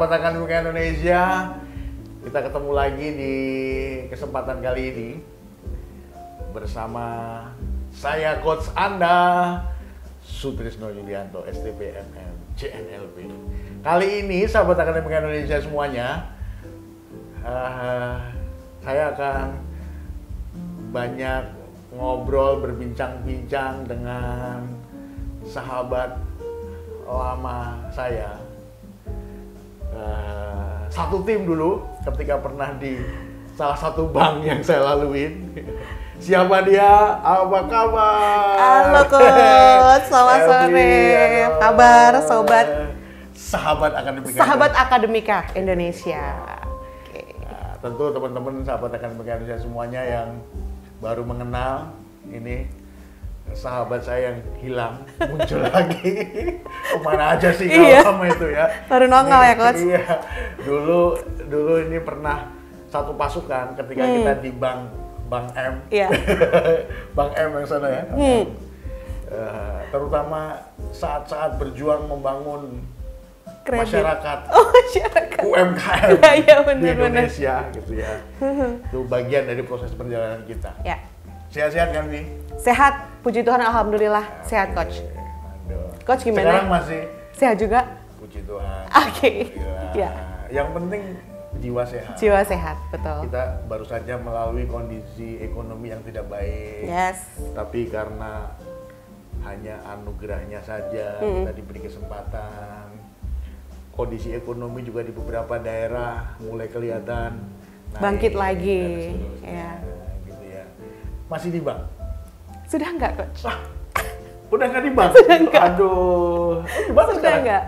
sahabat akademik Indonesia, kita ketemu lagi di kesempatan kali ini bersama saya coach Anda, Sutrisno Yulianto, STPMM CNLB. Kali ini sahabat akademik Indonesia semuanya, saya akan banyak ngobrol, berbincang-bincang dengan sahabat lama saya. Satu tim dulu ketika pernah di salah satu bank yang saya laluin. Siapa dia? Apa kabar? Halo coach, selamat sore. Kabar sobat sahabat akademika. Sahabat akademika Indonesia. Oke. Nah, tentu teman-teman sahabat akademika Indonesia semuanya yang baru mengenal ini sahabat saya yang hilang muncul lagi. Kemana aja sih kalau sama itu ya? Baru nongol ya coach? Iya. Dulu ini pernah satu pasukan ketika kita di Bank M. Iya. Bank M yang sana ya. Terutama saat-saat berjuang membangun Kredit. masyarakat. Oh, masyarakat. UMKM Iya, di benar. Indonesia gitu ya. Itu bagian dari proses perjalanan kita. Ya. Sehat-sehat kan nih? Sehat, puji Tuhan, alhamdulillah. Sehat coach. Aduh. Coach gimana? Sekarang masih Sehat juga? puji Tuhan. Oke. Alhamdulillah. Ya. Yang penting jiwa sehat. Jiwa sehat, betul. Kita baru saja melalui kondisi ekonomi yang tidak baik. Yes. Tapi karena hanya anugerahnya saja kita diberi kesempatan. Kondisi ekonomi juga di beberapa daerah mulai kelihatan naik, Bangkit lagi. dan seterusnya, Ya. gitu ya. Masih di bank? Sudah enggak coach? Udah nggak di bank? Sudah enggak. Aduh. Di mana Sudah sekarang? enggak?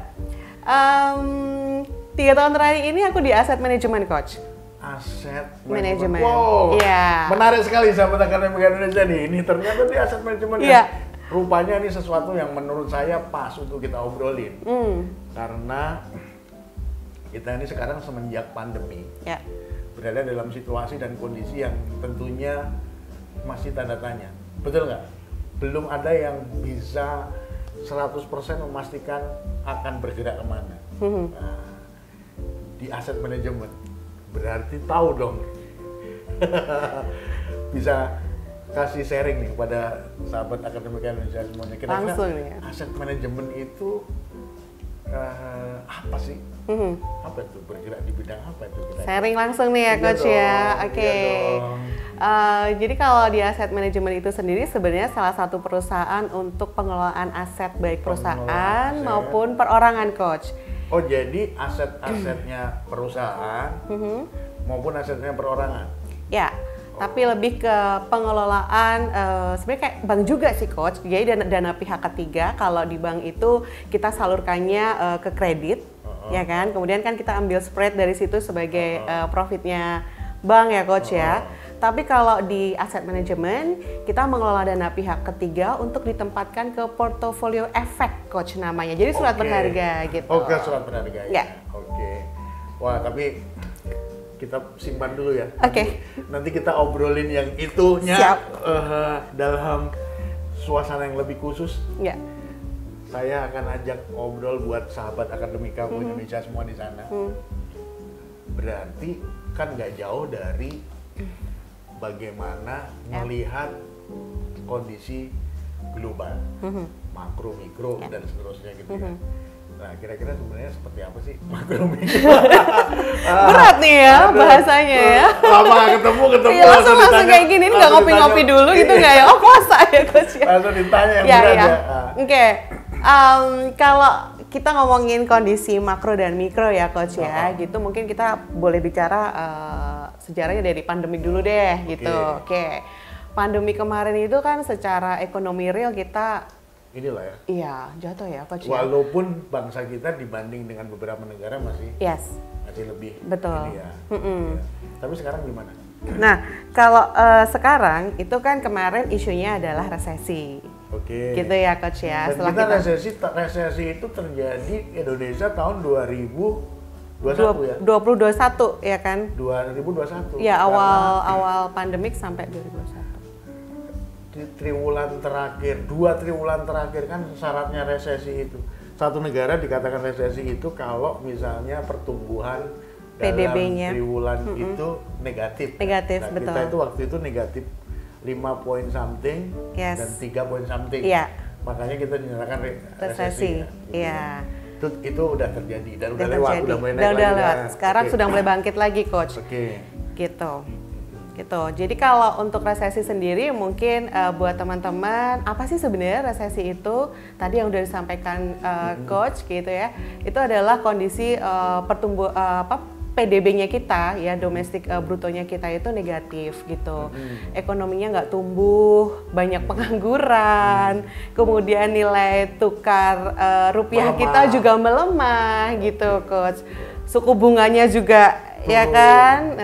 3 tahun terakhir ini aku di aset manajemen coach. Aset Manajemen. Wow. Iya. Menarik sekali sahabat akademik Indonesia nih. Ini ternyata di aset manajemen. Iya. Rupanya ini sesuatu yang menurut saya pas untuk kita obrolin. Karena kita ini sekarang semenjak pandemi Ya. berada dalam situasi dan kondisi yang tentunya masih tanda tanya. Betul nggak? Belum ada yang bisa 100% memastikan akan bergerak kemana. Nah, di aset manajemen berarti tahu dong. Bisa kasih sharing nih kepada sahabat akademik Indonesia semuanya. Kira-kira Langsung ya. aset manajemen itu apa sih? Apa itu, bergerak di bidang apa itu? Sharing langsung nih ya Iya coach dong, ya. Oke. iya dong. Jadi kalau di aset manajemen itu sendiri sebenarnya salah satu perusahaan untuk pengelolaan aset baik perusahaan Pengelolaan aset. maupun perorangan coach. Oh, jadi aset-asetnya perusahaan maupun asetnya perorangan? Ya. Tapi lebih ke pengelolaan, sebenarnya kayak bank juga sih coach. Jadi dana pihak ketiga, kalau di bank itu kita salurkannya ke kredit, ya kan. Kemudian kan kita ambil spread dari situ sebagai profitnya bank ya coach ya. Tapi kalau di aset manajemen, kita mengelola dana pihak ketiga untuk ditempatkan ke portofolio efek coach namanya. Jadi surat berharga gitu. Oke, surat berharga ya. Ya. Oke. Wah, tapi kita simpan dulu ya. Oke. Nanti kita obrolin yang itunya. Siap. Dalam suasana yang lebih khusus. Ya. Saya akan ajak ngobrol buat sahabat akademika Indonesia semua di sana. Berarti kan nggak jauh dari bagaimana melihat kondisi global, makro, mikro, dan seterusnya gitu ya. Nah, kira-kira sebenarnya seperti apa sih makro mikro? Berat nih ya bahasanya ya. Lama nggak ketemu Iya, langsung kayak gini, nggak ngopi-ngopi dulu gitu nggak ya? Oh puasa ya coach ya? Langsung ditanya yang Ya, berat ya. ya. Oke, kalau kita ngomongin kondisi makro dan mikro ya coach ya, gitu mungkin kita boleh bicara sejarahnya dari pandemi dulu deh gitu. Oke. Pandemi kemarin itu kan secara ekonomi real kita Inilah ya. iya jatuh ya coach ya. Walaupun bangsa kita dibanding dengan beberapa negara masih lebih Betul. ini ya. Ya. Tapi sekarang gimana? Nah, kalau sekarang itu kan kemarin isunya adalah resesi. Oke. Gitu ya coach ya. Dan kita resesi itu terjadi Indonesia tahun 2021 ya. 2021 ya kan? 2021. Ya awal pandemik sampai 2021. Di triwulan terakhir, 2 triwulan terakhir kan syaratnya resesi itu. satu negara dikatakan resesi itu kalau misalnya pertumbuhan PDB-nya dalam triwulan itu negatif. Negatif, Nah, betul. kita itu waktu itu negatif 5 point something Yes. dan 3 point something. Iya. Makanya kita dinyatakan resesi. Iya. Itu udah terjadi dan udah Udah lewat, terjadi. udah mulai naik Udah lagi. lewat. Nah, Sekarang oke. sudah mulai bangkit lagi, Coach. Oke. Gitu. Jadi kalau untuk resesi sendiri mungkin buat teman-teman apa sih sebenarnya resesi itu? Tadi yang udah disampaikan Coach gitu ya. Itu adalah kondisi PDB-nya kita ya, domestik brutonya kita itu negatif gitu. Ekonominya nggak tumbuh, banyak pengangguran, kemudian nilai tukar rupiah Melemah. kita juga melemah gitu, Coach. Suku bunganya juga ya kan.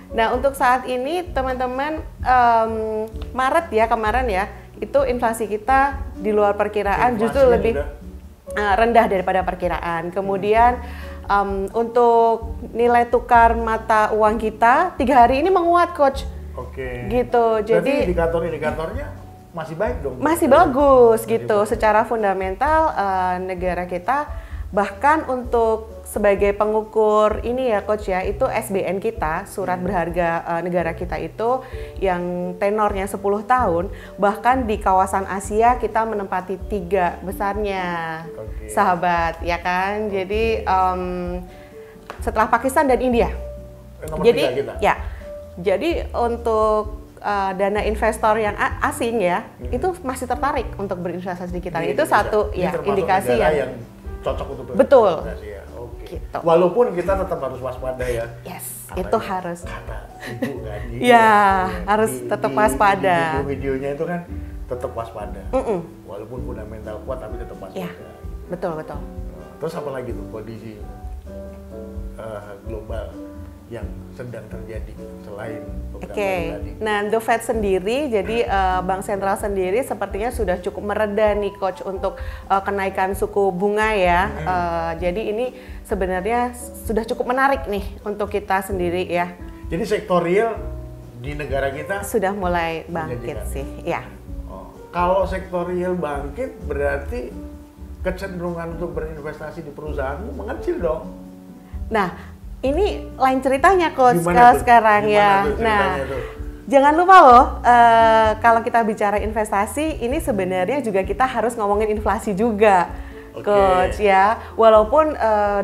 Nah untuk saat ini teman-teman Maret ya kemarin ya itu inflasi kita di luar perkiraan justru Inflasinya lebih rendah daripada perkiraan. Kemudian untuk nilai tukar mata uang kita 3 hari ini menguat, Coach. Oke. Gitu. Jadi indikator-indikatornya masih baik dong. masih bagus gitu. Secara fundamental negara kita bahkan untuk sebagai pengukur ini ya Coach ya, itu SBN kita, surat berharga negara kita itu yang tenornya 10 tahun, bahkan di kawasan Asia kita menempati 3 besarnya. Oke. Sahabat ya kan. Jadi setelah Pakistan dan India. Nomor Jadi 3 kita. ya. Jadi untuk dana investor yang asing ya, itu masih tertarik untuk berinvestasi di kita. Di itu Indonesia. satu Ini ya termasuk indikasi negara yang cocok untuk Betul. berinvestasi ya. Oke. Gitu. Walaupun kita tetap harus waspada ya. yes, Katanya, itu harus. Kata ibu kan. Ya, harus tetap waspada. Di videonya itu kan tetap waspada. Walaupun fundamental kuat tapi tetap waspada. Ya, betul. Terus apa lagi tuh kondisi global yang sedang terjadi selain beberapa Oke, tadi? nah The Fed sendiri, jadi Bank Sentral sendiri sepertinya sudah cukup mereda nih Coach untuk kenaikan suku bunga ya. Jadi ini sebenarnya sudah cukup menarik nih untuk kita sendiri ya. Jadi sektorial di negara kita Sudah mulai bangkit Menjanjikan. sih, ya. Kalau sektorial bangkit berarti kecenderungan untuk berinvestasi di perusahaanmu mengecil dong. Nah, ini lain ceritanya Coach Gimana kalau tuh? sekarang Gimana ya. tuh Nah, ceritanya tuh? jangan lupa loh, kalau kita bicara investasi, ini sebenarnya juga kita harus ngomongin inflasi juga, Oke. Coach ya. Walaupun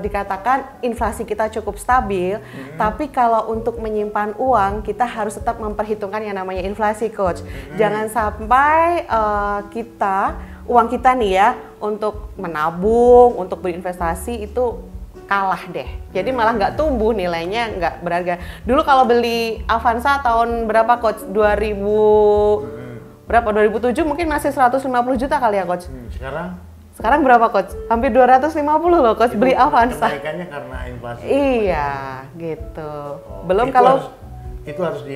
dikatakan inflasi kita cukup stabil, tapi kalau untuk menyimpan uang, kita harus tetap memperhitungkan yang namanya inflasi, Coach. Jangan sampai uang kita nih ya, untuk menabung, untuk berinvestasi itu kalah deh. Jadi malah nggak tumbuh nilainya, nggak berharga. Dulu kalau beli Avanza tahun berapa Coach? 2007 mungkin masih 150 juta kali ya Coach. Sekarang berapa Coach? Hampir 250 loh Coach beli Avanza. Kenaikannya karena inflasi. Iya, gitu. Belum kalau itu harus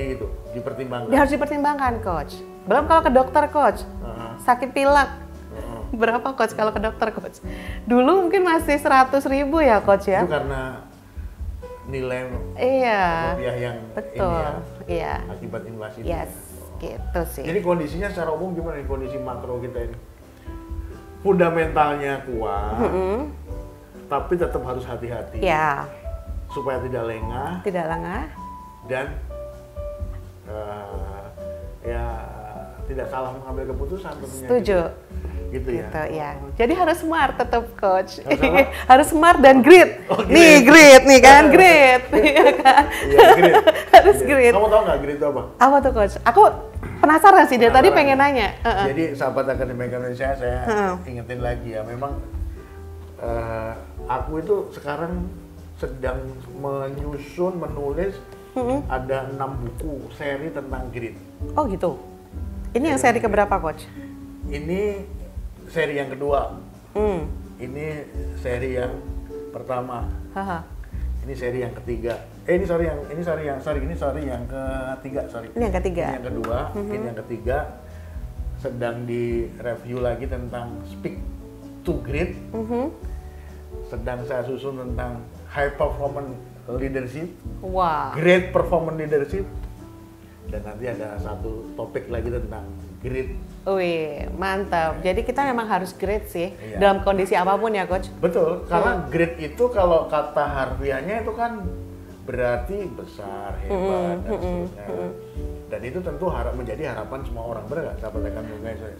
dipertimbangkan. harus dipertimbangkan Coach. Belum kalau ke dokter Coach. Sakit pilek. Berapa Coach kalau ke dokter Coach? Dulu mungkin masih 100.000 ya Coach ya? Itu karena nilai rupiah yang betul. ini Iya. akibat inflasi. Yes, gitu sih. Jadi kondisinya secara umum gimana nih kondisi makro kita ini? Fundamentalnya kuat, tapi tetap harus hati-hati. Ya, Supaya tidak lengah tidak lengah. dan ya tidak salah mengambil keputusan tentunya. Setuju. Gitu ya. Gitu ya. Jadi harus smart tetap Coach. Harus apa? Harus smart dan grit. Oh, grit. Nih grit nih kan grit. Iya kan? Iya, grit. Harus Iya. grit. Kamu tahu nggak grit itu apa? Apa tuh Coach? Aku penasaran sih dari tadi Penasaran pengen ya? nanya. Jadi sahabat Akademi Indonesia saya ingetin lagi ya, memang aku itu sekarang sedang menulis ada 6 buku seri tentang grit. Oh gitu. Ini yang seri keberapa Coach? Ini seri yang kedua. Ini seri yang pertama. Haha. Ini seri yang ketiga. Ini seri yang ketiga, sorry. Ini yang ketiga. Ini yang kedua, ini yang ketiga. Sedang direview lagi tentang Speak to Grit. Sedang saya susun tentang High Performance Leadership, Wah. Great Performance Leadership, dan nanti ada satu topik lagi tentang Grit Wih, mantap. Jadi kita memang harus grade sih Iya. dalam kondisi apapun ya, Coach. Betul, karena grade itu kalau kata harfiahnya itu kan berarti besar, hebat, dan seterusnya. Dan itu tentu menjadi harapan semua orang, benar nggak? Sahabat rekan Bunga saya.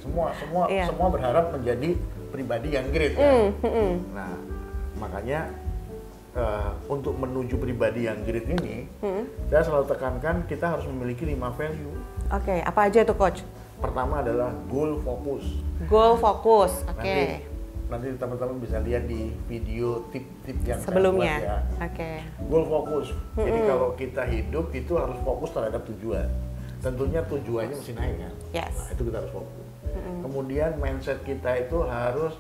Iya. Semua berharap menjadi pribadi yang great kan. Nah, makanya untuk menuju pribadi yang great ini, saya selalu tekankan kita harus memiliki 5 value. Oke, apa aja itu, Coach? Pertama adalah goal fokus. Goal fokus. Oke. Nanti teman-teman bisa lihat di video tip-tip yang saya Sebelumnya. buat ya. Oke. Goal fokus. Jadi kalau kita hidup itu harus fokus terhadap tujuan. Tentunya tujuannya mesti naik kan. Yes. Nah, itu kita harus fokus. Kemudian mindset kita itu harus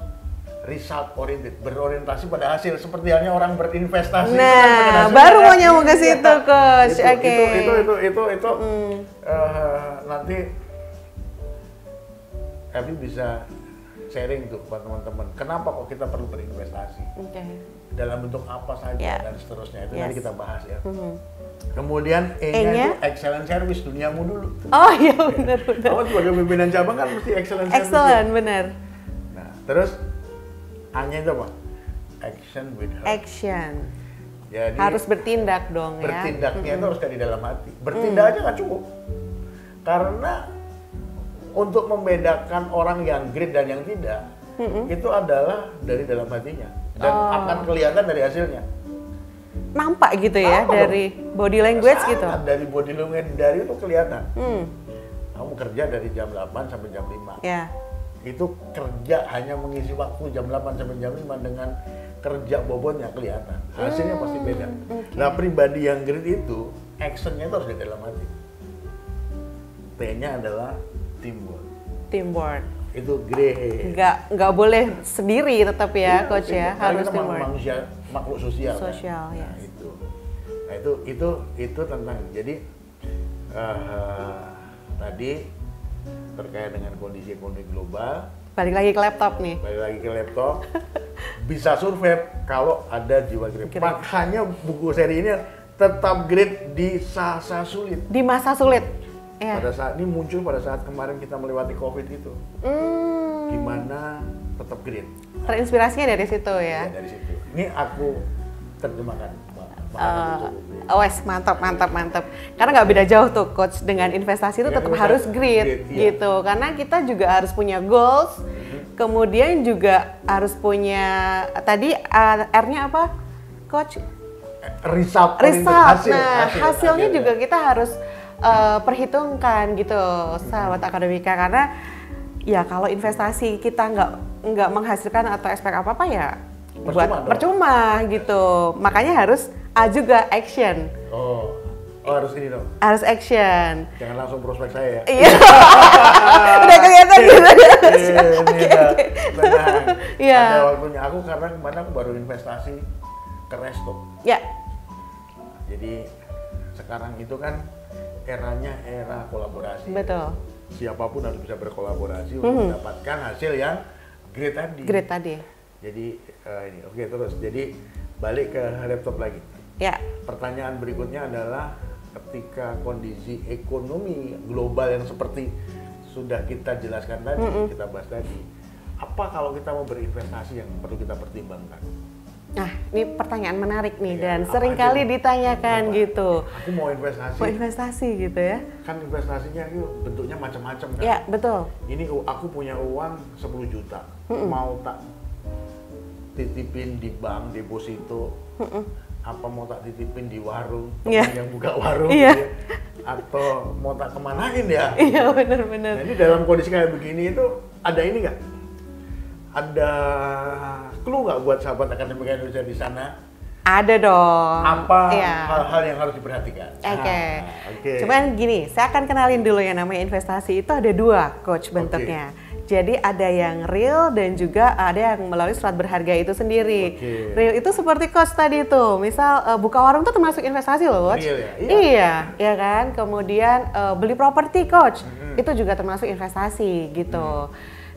result oriented, berorientasi pada hasil seperti halnya orang berinvestasi. Nah, baru mau nyambung ke situ, Coach. Oke. Itu nanti Evi bisa sharing tuh buat teman-teman. Kenapa kok kita perlu berinvestasi? Oke. Dalam bentuk apa saja Yeah. dan seterusnya itu Yes. nanti kita bahas ya. Kemudian E-nya E-nya? itu excellent service, duniamu dulu. Oh iya, benar-benar. Kamu sebagai pimpinan cabang kan mesti excellent service. Excellent, ya? benar. Nah, terus A-nya itu apa? Action with heart. Action. Jadi Harus bertindak dong ya. bertindaknya itu harus dari dalam hati. Bertindak aja nggak cukup. Karena untuk membedakan orang yang great dan yang tidak, itu adalah dari dalam hatinya. Dan akan kelihatan dari hasilnya. Nampak gitu ya Nampak dari body language gitu. Sangat dari body language dari itu kelihatan. Kamu kerja dari jam 8 sampai jam 5. Ya. Itu kerja hanya mengisi waktu jam 8 sampai jam 5 dengan kerja bobotnya kelihatan. Hasilnya pasti beda. Nah, pribadi yang great itu actionnya itu harus dari dalam hati. T-nya adalah teamwork. Teamwork. Itu great. Nggak boleh sendiri tetap ya, Iya, Coach ya. teamwork. Karena Harus kita teamwork. manusia, makhluk sosial. Kan? Sosial, Nah, yes. itu. Nah, itu tentang jadi tadi terkait dengan kondisi ekonomi global. Balik lagi ke laptop nih. Balik lagi ke laptop. Bisa survive kalau ada jiwa great. Great. Makanya buku seri ini tetap great di saat-saat sulit. Di masa sulit. Ya. Pada saat ini muncul pada saat kemarin kita melewati COVID itu. Gimana tetap great. Terinspirasinya dari situ Ya, ya. dari situ. Ini aku terjemahkan. Wes mantap. Karena nggak beda jauh tuh, Coach, dengan investasi itu Dengan tetap investasi, harus great iya. gitu. Karena kita juga harus punya goals. Kemudian juga harus punya tadi R-nya apa, Coach? Result. Result. Hasilnya hasil, juga ya. kita harus perhitungkan gitu, sahabat akademika, karena ya kalau investasi kita nggak menghasilkan atau expect apa ya percuma gitu. Makanya harus A juga action. Oh, harus ini dong. Harus action. Jangan langsung prospek saya ya. Iya. Udah kelihatan gitu. Tenang. Iya. Ada waktunya. Aku karena kemarin aku baru investasi ke resto. Ya. Jadi sekarang itu kan eranya era kolaborasi. Betul. Siapapun harus bisa berkolaborasi untuk mendapatkan hasil yang great tadi. Great tadi. Jadi ini oke terus. Jadi balik ke laptop lagi. Ya. Pertanyaan berikutnya adalah ketika kondisi ekonomi global yang seperti sudah kita jelaskan tadi, kita bahas tadi, apa kalau kita mau berinvestasi yang perlu kita pertimbangkan? Nah, ini pertanyaan menarik nih Iya, dan apa seringkali aja? ditanyakan Apa? gitu. Aku mau investasi. Mau investasi gitu ya? Kan investasinya itu bentuknya macam-macam kan. Ya, betul. Ini aku punya uang 10 juta, mau tak titipin di bank deposito, apa mau tak titipin di warung, Iya. yang buka warung, Iya. gitu ya. Atau mau tak kemanain ya? Iya, benar-benar. Nah, ini dalam kondisi kayak begini itu ada ini nggak? Ada clue nggak buat sahabat akademika Indonesia di sana? Ada dong. Apa Iya. hal-hal yang harus diperhatikan? Oke. Oke. Cuman gini, saya akan kenalin dulu yang namanya investasi itu ada dua, Coach, bentuknya. Jadi ada yang real dan juga ada yang melalui surat berharga itu sendiri. Oke. Real itu seperti Coach tadi tuh, misal buka warung itu termasuk investasi loh, Coach. Real ya? Iya, ya kan. Kemudian beli properti, Coach, itu juga termasuk investasi gitu.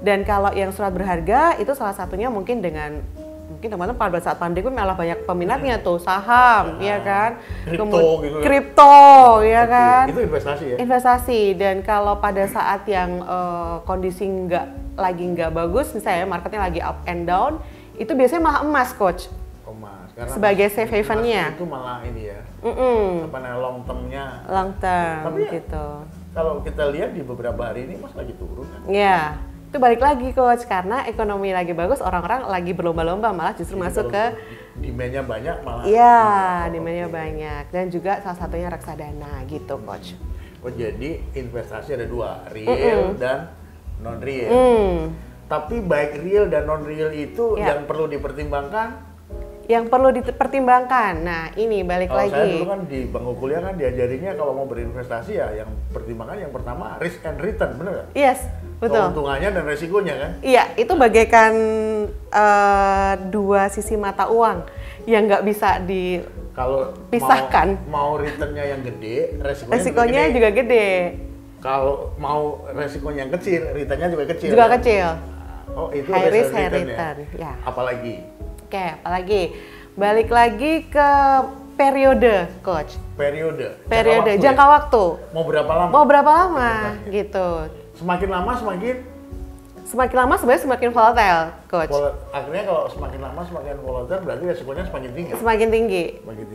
Dan kalau yang surat berharga itu salah satunya mungkin dengan mungkin teman-teman pada saat pandemi malah banyak peminatnya tuh saham, ya kan? Kripto gitu. Kripto, ya kan? Itu investasi ya? Investasi, dan kalau pada saat yang kondisi lagi nggak bagus, misalnya marketnya lagi up and down, itu biasanya malah emas, Coach. Emas, karena sebagai safe haven-nya. Itu malah ini ya, apa namanya, long term-nya. Long term, tapi gitu. Kalau kita lihat di beberapa hari ini emas lagi turun kan? Ya, itu balik lagi, Coach, karena ekonomi lagi bagus, orang-orang lagi berlomba-lomba malah justru Jadi masuk ke demand-nya banyak malah. Iya, demand-nya banyak, dan juga salah satunya reksadana gitu, Coach. Oh, jadi investasi ada dua, real dan non real. Tapi baik real dan non real itu yang perlu dipertimbangkan. Yang perlu dipertimbangkan. Nah, ini balik kalau lagi. Saya dulu kan di bangku kuliah kan diajarinya kalau mau berinvestasi ya yang pertimbangan yang pertama risk and return, bener nggak? Yes, betul. Keuntungannya dan resikonya kan? Iya, itu bagaikan dua sisi mata uang yang nggak bisa dipisahkan. Kalau mau returnnya yang gede, resikonya juga gede. Kalau mau resikonya yang kecil, returnnya juga kecil. Juga kan? kecil. Oh, itu high risk, high return return. Ya. Apalagi? Oke, apalagi balik lagi ke periode, Coach. Periode. Jangka waktu. Mau berapa lama? Mau berapa lama, gitu. Semakin lama semakin sebenarnya semakin volatile, Coach. Akhirnya kalau semakin lama semakin volatile berarti resikonya semakin tinggi. Semakin tinggi.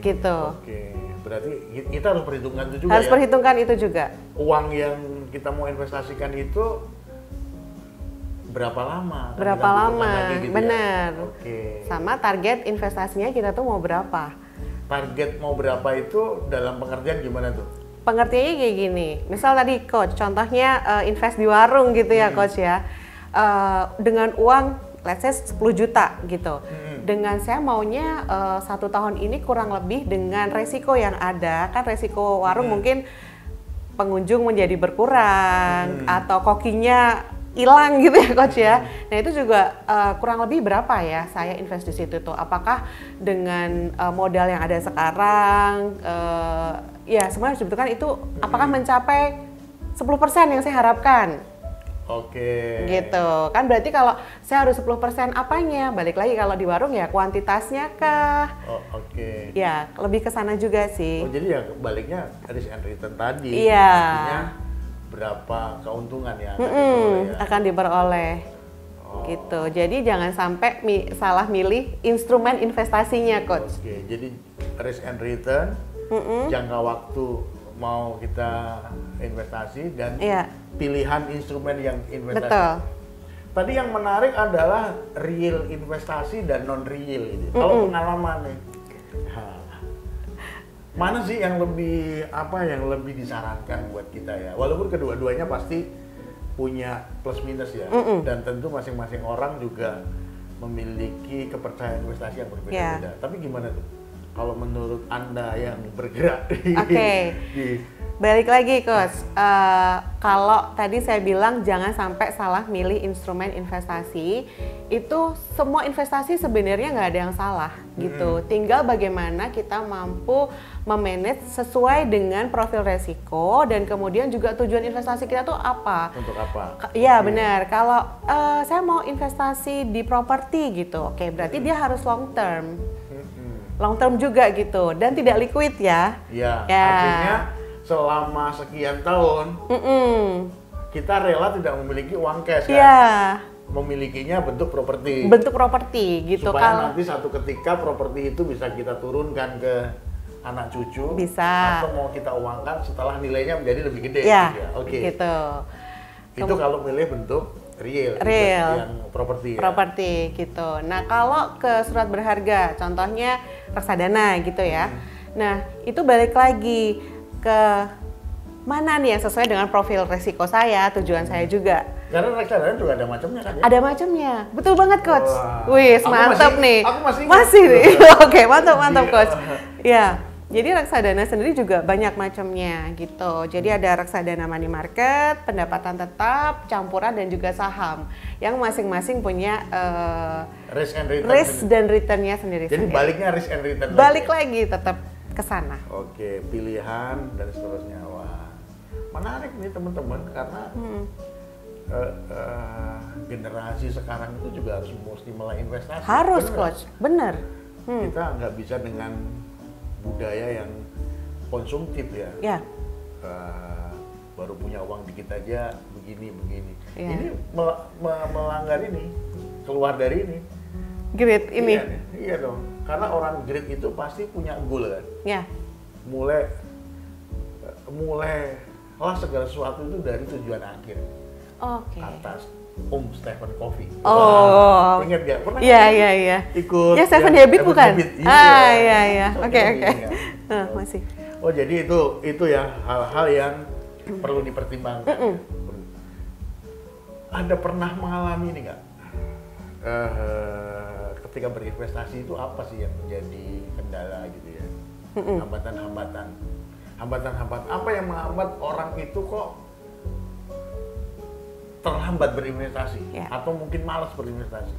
Gitu. Oke, berarti kita harus perhitungkan itu juga. Harus perhitungkan itu juga. Uang yang kita mau investasikan itu berapa lama? Gitu benar. Ya? Oke. Sama target investasinya kita tuh mau berapa? Target mau berapa itu dalam pengertian gimana tuh? Pengertiannya kayak gini, misal tadi, Coach, contohnya invest di warung gitu ya, Coach ya. Dengan uang, let's say 10 juta gitu. Dengan saya maunya 1 tahun ini kurang lebih dengan resiko yang ada, kan resiko warung mungkin pengunjung menjadi berkurang atau kokinya hilang gitu ya, Coach ya. Nah, itu juga kurang lebih berapa ya saya invest di situ tuh? Apakah dengan modal yang ada sekarang, ya sebenarnya sebetulnya itu apakah mencapai 10% yang saya harapkan? Oke. Gitu. Kan berarti kalau saya harus 10% apanya? Balik lagi kalau di warung ya kuantitasnya kah? Oh, oke. Ya, lebih ke sana juga sih. Oh, jadi ya baliknya risk and return tadi. Iya. Artinya berapa keuntungan ya akan diperoleh. Gitu. Jadi jangan sampai salah milih instrumen investasinya, Coach. Oke, jadi risk and return, jangka waktu mau kita investasi dan pilihan instrumen yang investasi. Betul. Tadi yang menarik adalah real investasi dan non real gitu. Kalau pengalaman nih, mana sih yang lebih disarankan buat kita ya? Walaupun kedua-duanya pasti punya plus minus ya, dan tentu masing-masing orang juga memiliki kepercayaan investasi yang berbeda-beda. Tapi gimana tuh? Kalau menurut Anda yang bergerak balik lagi, Coach. Kalau tadi saya bilang jangan sampai salah milih instrumen investasi, itu semua investasi sebenarnya nggak ada yang salah gitu. Tinggal bagaimana kita mampu memanage sesuai dengan profil resiko dan kemudian juga tujuan investasi kita tuh apa. Untuk apa? Iya benar. Kalau saya mau investasi di properti gitu, oke, berarti dia harus long term. Long term juga gitu dan tidak liquid ya. Iya. Artinya selama sekian tahun kita rela tidak memiliki uang cash kan? Iya. Memilikinya bentuk properti. Bentuk properti gitu. Supaya nanti satu ketika properti itu bisa kita turunkan ke anak cucu. Bisa. Atau mau kita uangkan setelah nilainya menjadi lebih gede. Iya. Gitu ya? Oke. Gitu. Itu kalau milih bentuk real. Yang properti ya. Properti gitu. Nah, kalau ke surat berharga, contohnya reksadana gitu ya. Nah, itu balik lagi ke mana nih yang sesuai dengan profil resiko saya, tujuan saya juga. Karena reksadana juga ada macamnya kan ya? Ada macamnya, betul banget, Coach. Wah. Wih, mantap nih. Aku masih nih. Oke, mantap, Coach. Ya, jadi reksadana sendiri juga banyak macamnya gitu. Jadi ada reksadana money market, pendapatan tetap, campuran dan juga saham. Yang masing-masing punya risk dan returnnya sendiri. Jadi baliknya risk and return. Balik lagi tetap ke sana. Oke, pilihan dan seterusnya. Wah, menarik nih teman-teman karena generasi sekarang itu juga harus mesti mulai investasi. Harus, bener Coach. Bener. Kita nggak bisa dengan budaya yang konsumtif ya. Ya. Baru punya uang dikit aja begini. Ya. Ini melanggar ini, keluar dari ini. Grit ini. Iya dong. Karena orang grit itu pasti punya goal kan. Ya. Mulai segala sesuatu itu dari tujuan akhir. Oke. Kata Om Stephen Covey. Oh. Ingat gak? Pernah Iya. ikut Ya, Seven Habits bukan? Iya. Oke. Iya. Masih. Oh, jadi itu ya hal-hal yang perlu dipertimbangkan. Ada pernah mengalami ini nggak? Ketika berinvestasi itu apa sih yang menjadi kendala gitu ya? Hambatan-hambatan. Apa yang menghambat orang itu kok terlambat berinvestasi? Ya. Atau mungkin malas berinvestasi?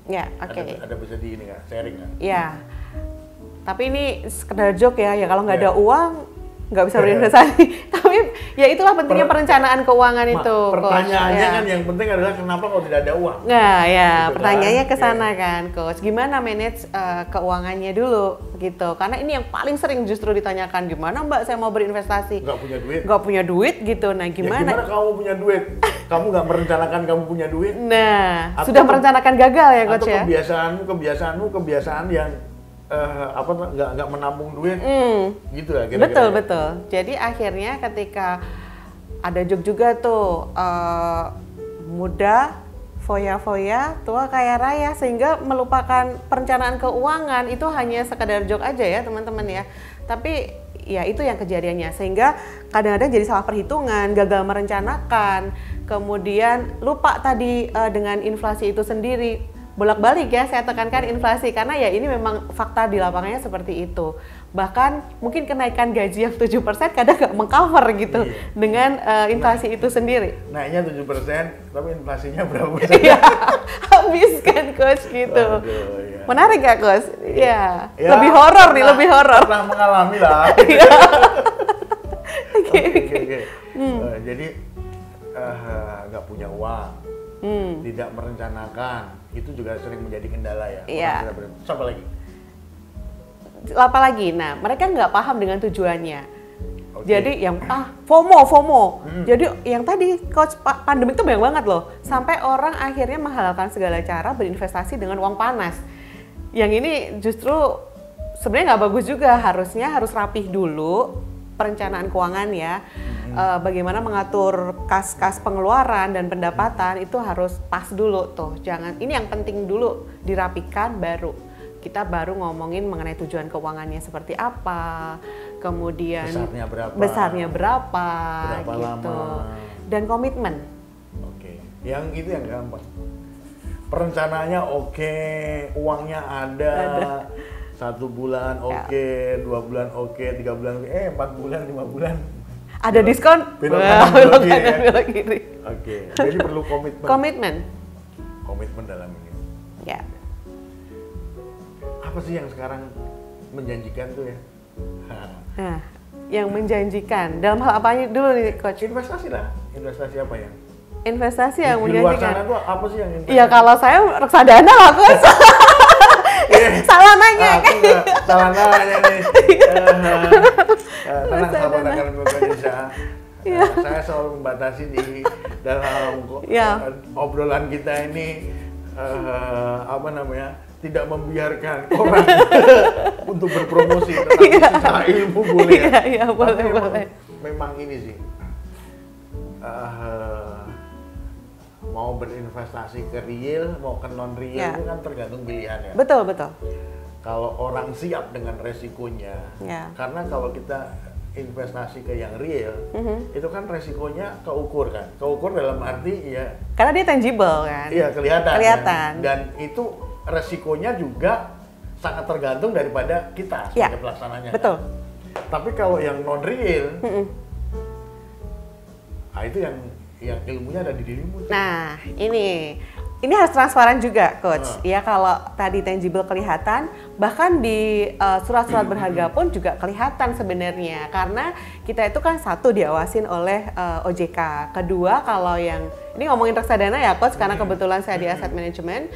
Ya, oke. Ada bisa di ini nggak? Sharing nggak? Ya. Tapi ini sekedar joke ya kalau nggak ada Ya. uang nggak bisa berinvestasi. Tapi ya itulah pentingnya perencanaan keuangan itu. Pertanyaannya Coach. kan yang penting adalah kenapa kalau tidak ada uang? Nah ya, Gitu pertanyaannya kan? ke sana kan, Coach. Gimana manage keuangannya dulu gitu? Karena ini yang paling sering justru ditanyakan, gimana Mbak saya mau berinvestasi? Nggak punya duit. Nggak punya duit gitu. Nah Ya, gimana? gimana kamu punya duit? Kamu nggak merencanakan kamu punya duit? Nah, Atau sudah merencanakan gagal ya, Coach atau ya? kebiasaan yang nggak menampung duit, gitu lah kira-kira. Betul. Jadi akhirnya ketika ada joke juga tuh muda foya-foya, tua kaya raya, sehingga melupakan perencanaan keuangan itu hanya sekedar joke aja ya teman-teman ya. Tapi ya itu yang kejadiannya, sehingga kadang-kadang jadi salah perhitungan, gagal merencanakan, kemudian lupa tadi dengan inflasi itu sendiri. Bolak-balik ya saya tekankan inflasi karena ya ini memang fakta di lapangannya seperti itu. Bahkan mungkin kenaikan gaji yang 7% kadang nggak mengcover gitu dengan inflasi itu sendiri. Naiknya 7%, tapi inflasinya berapa persen? Iya, habis kan Coach gitu. Waduh, ya. Menarik gak Coach? Iya. Ya, Lebih horor nih, lebih horor. Pernah mengalami lah. Oke. Jadi nggak punya uang, tidak merencanakan, itu juga sering menjadi kendala ya. Iya. Siapa lagi? Apalagi, nah mereka nggak paham dengan tujuannya. Oke. Jadi yang FOMO. Jadi yang tadi Coach pandemi itu banyak banget loh. Sampai orang akhirnya menghalalkan segala cara berinvestasi dengan uang panas. Yang ini justru sebenarnya nggak bagus juga. Harusnya harus rapih dulu perencanaan keuangan ya. Bagaimana mengatur kas pengeluaran dan pendapatan itu harus pas dulu tuh. Jangan, ini yang penting dulu dirapikan, baru kita ngomongin mengenai tujuan keuangannya seperti apa, kemudian besarnya berapa gitu, lama, dan komitmen. Oke. Yang itu yang gampang. Perencanaannya oke, uangnya ada. 1 bulan oke, 2 bulan oke, 3 bulan oke, 4 bulan, 5 bulan. Ada diskon? Belok kanan, belok kiri. Oke. Jadi perlu Komitmen. Komitmen dalam ini. Ya. Apa sih yang sekarang menjanjikan tuh ya? Nah, yang menjanjikan dalam hal apa dulu nih Coach? Investasi lah. Investasi apa ya? Investasi yang Di luar menjanjikan. sana tuh apa sih yang investasi? Iya kalau saya reksadana lah Coach. Salah nanya. Salah nanya nih. Tenang sahabat akan Indonesia. Saya selalu membatasi di dalam obrolan kita ini tidak membiarkan orang untuk berpromosi, tetapi secara ilmu boleh ya. Iya, boleh. Memang ini sih mau berinvestasi ke real, mau ke non real itu kan tergantung pilihan ya. Betul. Kalau orang siap dengan resikonya, karena kalau kita investasi ke yang real, itu kan resikonya keukur kan. Keukur dalam arti ya. Karena dia tangible kan. Iya kelihatan. Kelihatan. Dan itu resikonya juga sangat tergantung daripada kita sebagai pelaksananya. Betul. Kan? Tapi kalau yang non real, itu yang ilmunya ada di dirimu. Nah ini ini harus transparan juga, Coach. Ya, kalau tadi tangible kelihatan, bahkan di surat-surat berharga pun juga kelihatan sebenarnya. Karena kita itu kan satu diawasin oleh OJK. Kedua, kalau yang ini ngomongin reksadana ya, Coach, karena kebetulan saya di asset management,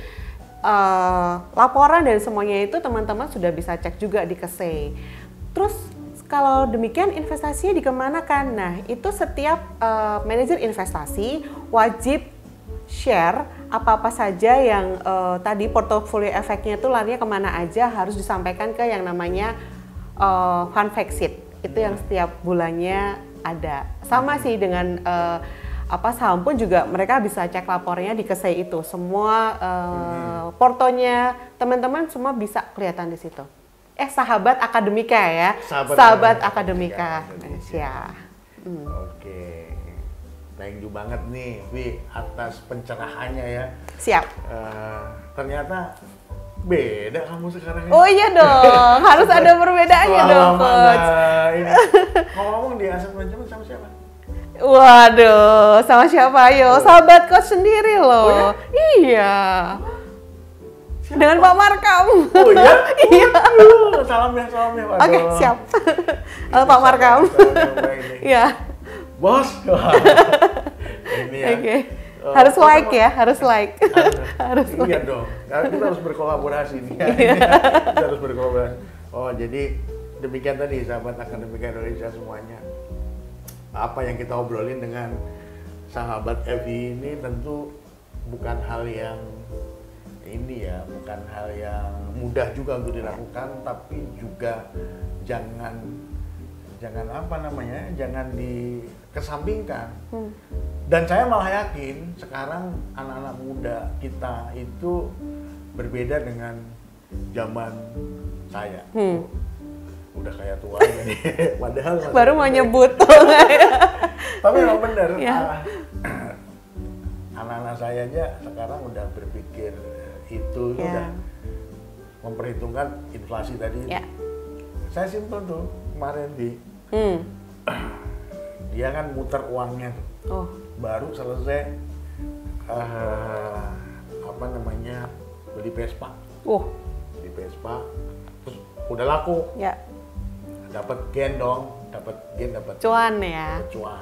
laporan dan semuanya itu teman-teman sudah bisa cek juga di KSEI. Terus kalau demikian investasinya dikemanakan? Nah, itu setiap manajer investasi wajib share apa-apa saja yang tadi portofolio efeknya itu larinya kemana aja, harus disampaikan ke yang namanya fund fact sheet. Itu yang setiap bulannya ada. Sama sih dengan saham pun juga mereka bisa cek lapornya di KSEI itu. Semua portonya teman-teman semua bisa kelihatan di situ. Sahabat Akademika ya. Sahabat Akademika Indonesia. Oke. Thank you banget nih, Vi, atas pencerahannya ya. Siap. Ternyata beda kamu sekarang. Oh iya dong, harus ada perbedaannya dong, Coach. Ini ngomong di aset manajemen sama siapa? Waduh, sama siapa? Ayo, sahabat Coach sendiri loh. Oh, ya? Iya. Siapa? Dengan Pak Markam. Oh iya? Iya. Salam ya. Oke, siap. Halo Pak Markam. Iya. Bos. Ini ya. Oke. Harus like ya, harus like. Harus iya like. dong. Karena kita harus berkolaborasi nih. Kita harus berkolaborasi. Oh, jadi demikian tadi sahabat Akademika Indonesia semuanya. Apa yang kita obrolin dengan sahabat Evi ini tentu bukan hal yang bukan hal yang mudah juga untuk dilakukan, tapi juga jangan dikesampingkan. Dan saya malah yakin sekarang anak-anak muda kita itu berbeda dengan zaman saya. Udah kayak tua nih, padahal baru mau nyebut. Tapi memang benar, ya. Anak-anak saya aja sekarang udah berpikir itu udah memperhitungkan inflasi tadi. Ya. Saya simpel tuh kemarin dia kan muter uangnya tuh. Baru selesai beli Vespa. Beli Vespa terus udah laku. Ya. Dapat gain dapat cuan ya. Cuan.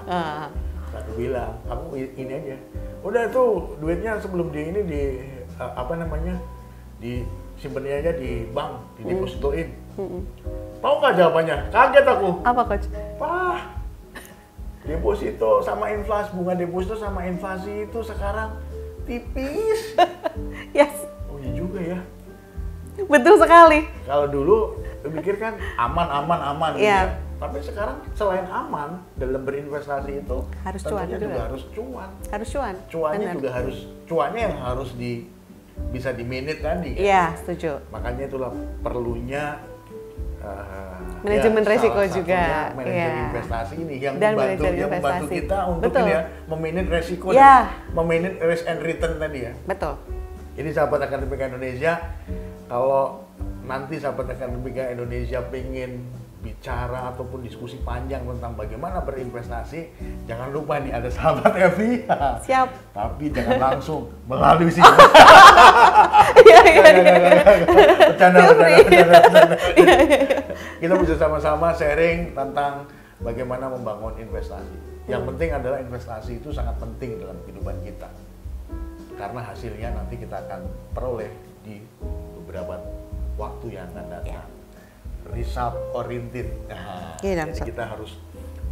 Aku bilang, kamu ini aja. Udah tuh duitnya sebelum disimpannya aja di bank, didepositoin. Tahu nggak jawabannya? Kaget aku. Apa, Coach? Wah, deposito sama inflasi, bunga deposito sama inflasi itu sekarang tipis. Yes. Oh iya juga ya. Betul sekali. Kalau dulu pikir kan aman Iya. ya. Tapi sekarang selain aman dalam berinvestasi itu harus cuan juga. Harus cuan. Harus cuan. Cuannya Benar. juga cuannya yang harus bisa di manage tadi. Iya, setuju. Makanya itulah perlunya manajemen resiko juga. Manajemen investasi ini yang Dan membantu kita untuk memanage resiko dan memanage risk and return tadi ya. Betul. Jadi sahabat Akademika Indonesia, kalau nanti sahabat Akademika Indonesia pengen bicara ataupun diskusi panjang tentang bagaimana berinvestasi, jangan lupa nih ada sahabat Evi. Siap. Tapi jangan langsung melalui sini. Bercanda. Kita bisa sama-sama sharing tentang bagaimana membangun investasi. Yang penting adalah investasi itu sangat penting dalam kehidupan kita. Karena hasilnya nanti kita akan peroleh di beberapa waktu yang akan datang. Result oriented. Nah, jadi kita harus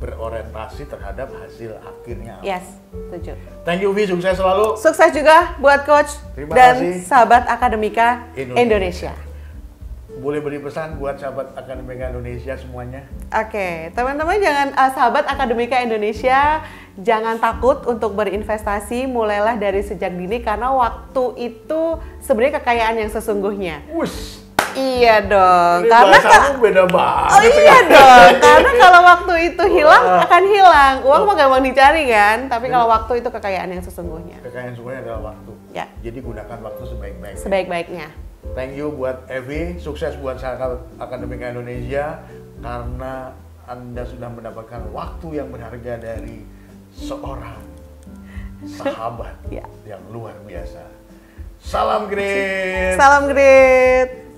berorientasi terhadap hasil akhirnya. Yes, setuju. Thank you, Vi. Sukses selalu. Sukses juga buat Coach dan sahabat Akademika Indonesia. Boleh beri pesan buat sahabat Akademika Indonesia semuanya? Oke, teman-teman sahabat Akademika Indonesia, jangan takut untuk berinvestasi, mulailah dari sejak dini karena waktu itu sebenarnya kekayaan yang sesungguhnya. Wush. Iya dong. Ini karena kamu beda banget. Oh iya dong. Karena kalau waktu itu hilang akan hilang. Uang mah gampang dicari kan, tapi kalau waktu itu kekayaan yang sesungguhnya. Kekayaan sesungguhnya adalah waktu. Ya. Jadi gunakan waktu sebaik-baiknya. Sebaik-baiknya. Thank you buat Evi, sukses buat sahabat Akademika Indonesia karena Anda sudah mendapatkan waktu yang berharga dari seorang sahabat yang luar biasa. Salam Grit. Salam Grit.